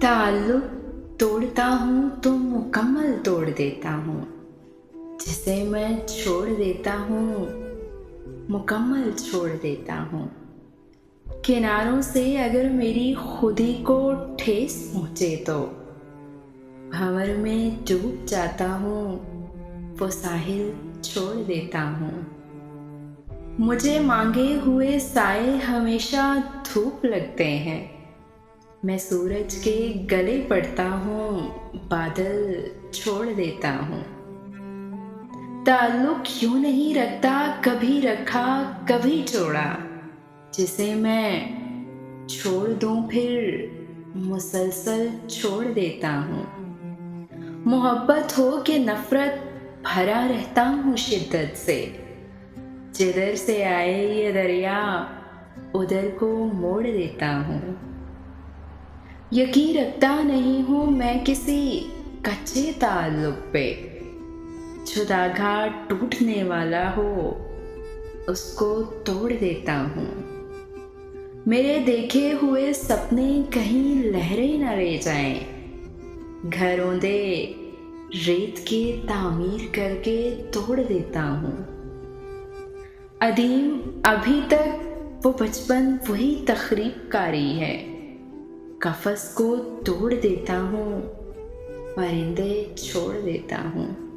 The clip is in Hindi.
ताल्लुक तोड़ता हूँ तो मुकम्मल तोड़ देता हूँ। जिसे मैं छोड़ देता हूँ मुकम्मल छोड़ देता हूँ। किनारों से अगर मेरी खुदी को ठेस पहुँचे तो भंवर में डूब जाता हूँ, वो साहिल छोड़ देता हूँ। मुझे मांगे हुए साए हमेशा धूप लगते हैं। मैं सूरज के गले पड़ता हूँ, बादल छोड़ देता हूँ। ताल्लुक यूं नहीं रखता, कभी रखा कभी छोड़ा। जिसे मैं छोड़ दूं फिर मुसलसल छोड़ देता हूँ। मोहब्बत हो कि नफरत भरा रहता हूँ शिद्दत से। जिधर से आए ये दरिया उधर को मोड़ देता हूँ। यकीन रखता नहीं हूँ मैं किसी कच्चे ताल्लुक पे। जो धागा टूटने वाला हो उसको तोड़ देता हूँ। मेरे देखे हुए सपने कहीं लहरें न ले जाएं। घरों दे रेत के तामीर करके तोड़ देता हूँ। अदीम अभी तक वो बचपन वही तखरीब कारी है। कफस को तोड़ देता हूँ, परिंदे छोड़ देता हूँ।